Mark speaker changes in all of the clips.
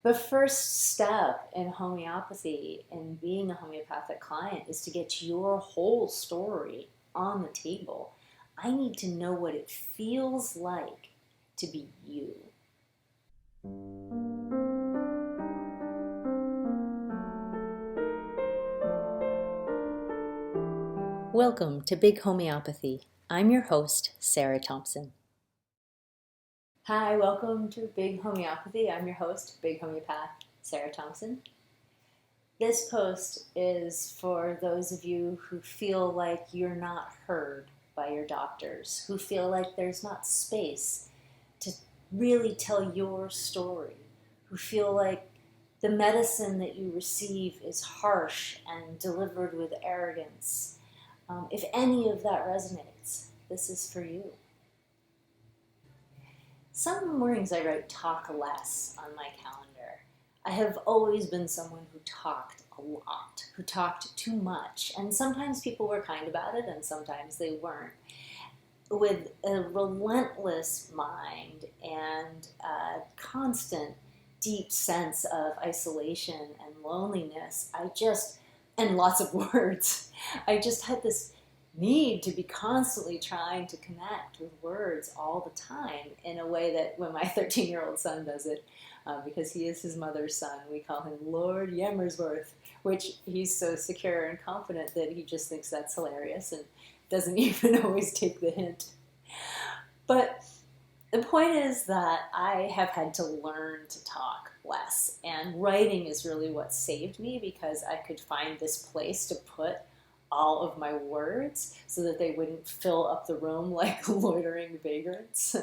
Speaker 1: The first step in homeopathy and being a homeopathic client is to get your whole story on the table. I need to know what it feels like to be you. Welcome to Big Homeopathy. I'm your host, Sarah Thompson. Hi, welcome to Big Homeopathy. I'm your host, Big Homeopath, Sarah Thompson. This post is for those of you who feel like you're not heard by your doctors, who feel like there's not space to really tell your story, who feel like the medicine that you receive is harsh and delivered with arrogance. If any of that resonates, this is for you. Some mornings I write talk less on my calendar. I have always been someone who talked a lot, who talked too much, and sometimes people were kind about it and sometimes they weren't. With a relentless mind and a constant deep sense of isolation and loneliness, and lots of words, I just had this need to be constantly trying to connect with words all the time in a way that when my 13-year-old son does it, because he is his mother's son, we call him Lord Yemmersworth, which he's so secure and confident that he just thinks that's hilarious and doesn't even always take the hint. But the point is that I have had to learn to talk less, and writing is really what saved me because I could find this place to put all of my words so that they wouldn't fill up the room like loitering vagrants.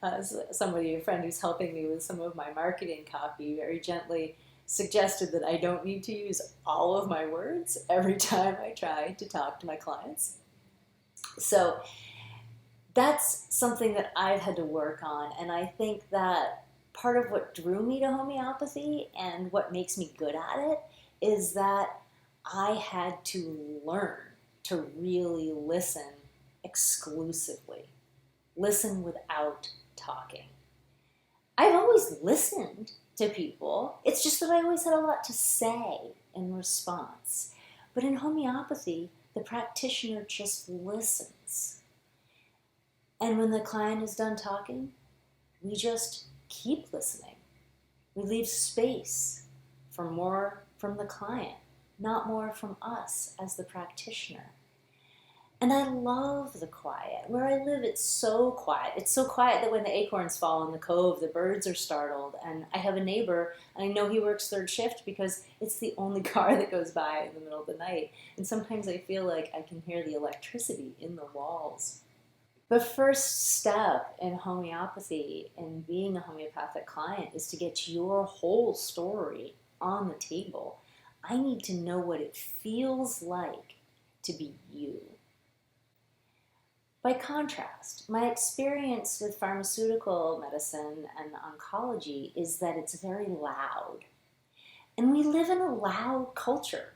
Speaker 1: A friend who's helping me with some of my marketing copy, very gently suggested that I don't need to use all of my words every time I try to talk to my clients. So that's something that I've had to work on, and I think that part of what drew me to homeopathy and what makes me good at it is that I had to learn to really listen exclusively, listen without talking. I've always listened to people, it's just that I always had a lot to say in response. But in homeopathy, the practitioner just listens. And when the client is done talking, we just keep listening. We leave space for more from the client, not more from us as the practitioner. And I love the quiet. Where I live, it's so quiet. It's so quiet that when the acorns fall in the cove, the birds are startled. And I have a neighbor, and I know he works third shift because it's the only car that goes by in the middle of the night. And sometimes I feel like I can hear the electricity in the walls. The first step in homeopathy and being a homeopathic client is to get your whole story on the table. I need to know what it feels like to be you. By contrast, my experience with pharmaceutical medicine and oncology is that it's very loud. And we live in a loud culture.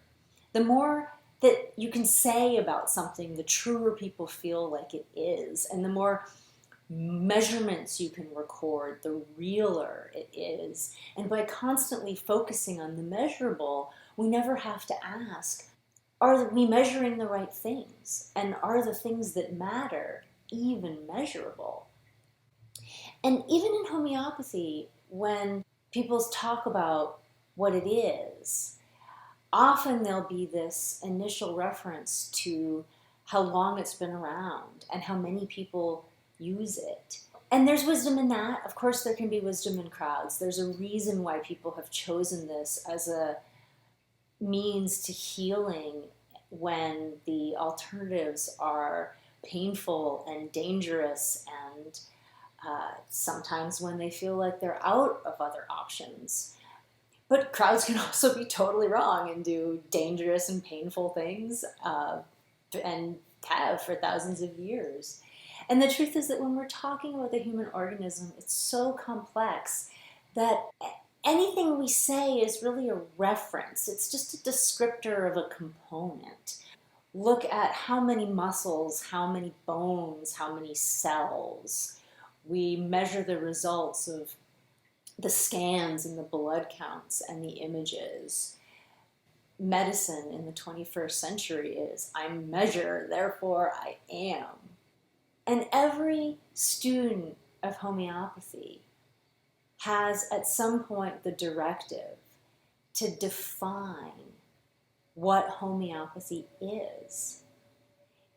Speaker 1: The more that you can say about something, the truer people feel like it is. And the more measurements you can record, the realer it is. And by constantly focusing on the measurable, we never have to ask, are we measuring the right things? And are the things that matter even measurable? And even in homeopathy, when people talk about what it is, often there'll be this initial reference to how long it's been around and how many people use it. And there's wisdom in that. Of course, there can be wisdom in crowds. There's a reason why people have chosen this as a means to healing when the alternatives are painful and dangerous, and sometimes when they feel like they're out of other options. But crowds can also be totally wrong and do dangerous and painful things, and have for thousands of years. And the truth is that when we're talking about the human organism, it's so complex that anything we say is really a reference. It's just a descriptor of a component. Look at how many muscles, how many bones, how many cells. We measure the results of the scans and the blood counts and the images. Medicine in the 21st century is I measure, therefore I am. And every student of homeopathy has at some point the directive to define what homeopathy is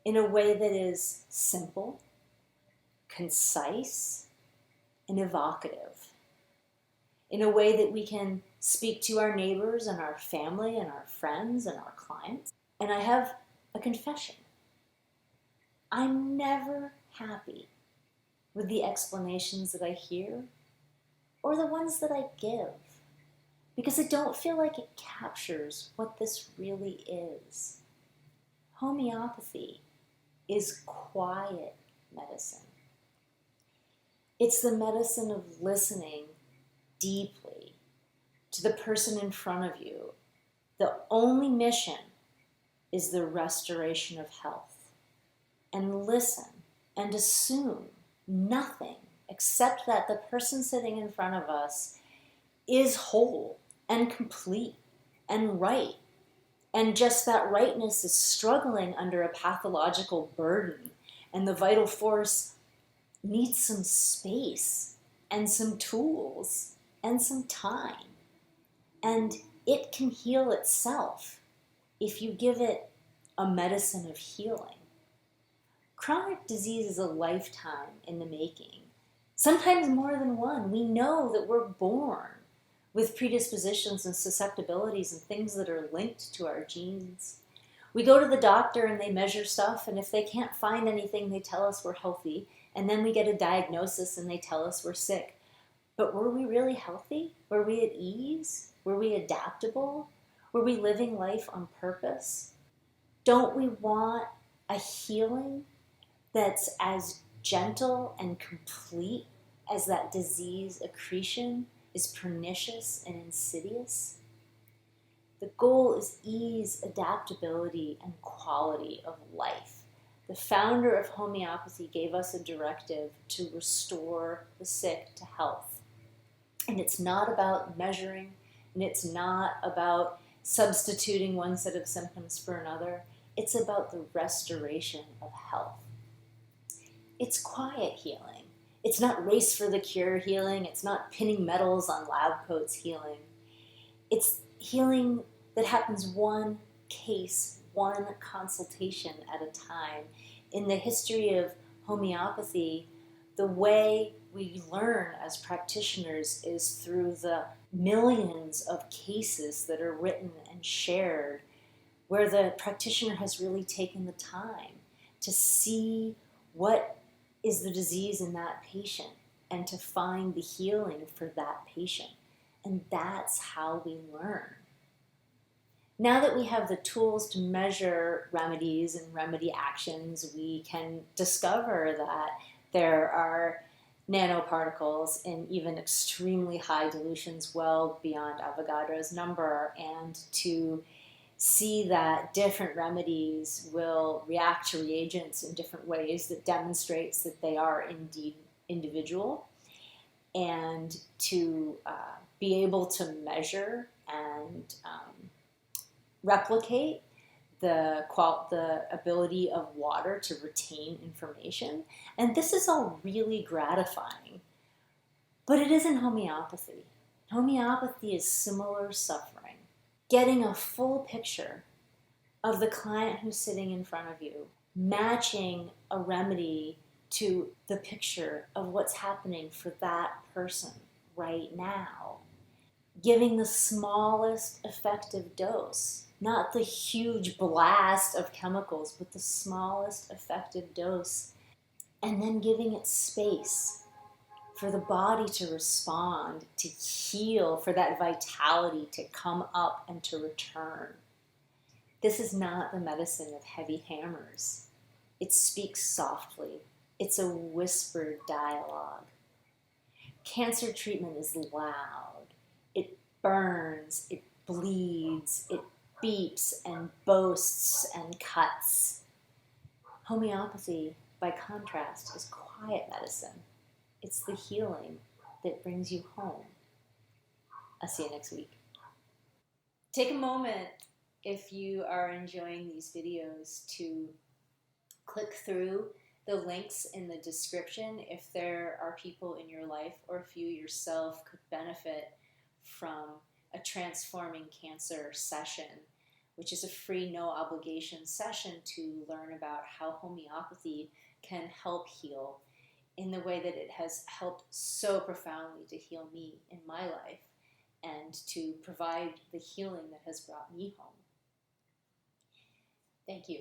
Speaker 1: in a way that is simple, concise, and evocative, in a way that we can speak to our neighbors and our family and our friends and our clients. And I have a confession. I'm never happy with the explanations that I hear or the ones that I give, because I don't feel like it captures what this really is. Homeopathy is quiet medicine. It's the medicine of listening deeply to the person in front of you. The only mission is the restoration of health. And listen and assume nothing except that the person sitting in front of us is whole and complete and right. And just that rightness is struggling under a pathological burden, and the vital force needs some space and some tools and some time. And it can heal itself if you give it a medicine of healing. Chronic disease is a lifetime in the making, sometimes more than one. We know that we're born with predispositions and susceptibilities and things that are linked to our genes. We go to the doctor and they measure stuff, and if they can't find anything, they tell us we're healthy, and then we get a diagnosis and they tell us we're sick. But were we really healthy? Were we at ease? Were we adaptable? Were we living life on purpose? Don't we want a healing that's as gentle and complete as that disease accretion is pernicious and insidious? The goal is ease, adaptability, and quality of life. The founder of homeopathy gave us a directive to restore the sick to health. And it's not about measuring, and it's not about substituting one set of symptoms for another. It's about the restoration of health. It's quiet healing. It's not race for the cure healing. It's not pinning medals on lab coats healing. It's healing that happens one case, one consultation at a time. In the history of homeopathy, the way we learn as practitioners is through the millions of cases that are written and shared, where the practitioner has really taken the time to see what is the disease in that patient and to find the healing for that patient. And that's how we learn. Now that we have the tools to measure remedies and remedy actions, we can discover that there are nanoparticles in even extremely high dilutions, well beyond Avogadro's number, and to see that different remedies will react to reagents in different ways that demonstrates that they are indeed individual, and to be able to measure and replicate the ability of water to retain information. And this is all really gratifying, but it isn't homeopathy. Homeopathy is similar suffering. Getting a full picture of the client who's sitting in front of you, matching a remedy to the picture of what's happening for that person right now. Giving the smallest effective dose, not the huge blast of chemicals, but the smallest effective dose, and then giving it space for the body to respond, to heal, for that vitality to come up and to return. This is not the medicine of heavy hammers. It speaks softly. It's a whispered dialogue. Cancer treatment is loud. It burns, it bleeds, it beeps and boasts and cuts. Homeopathy, by contrast, is quiet medicine. It's the healing that brings you home. I'll see you next week. Take a moment, if you are enjoying these videos, to click through the links in the description if there are people in your life or if you yourself could benefit from a Transforming Cancer session, which is a free, no obligation session to learn about how homeopathy can help heal in the way that it has helped so profoundly to heal me in my life and to provide the healing that has brought me home. Thank you.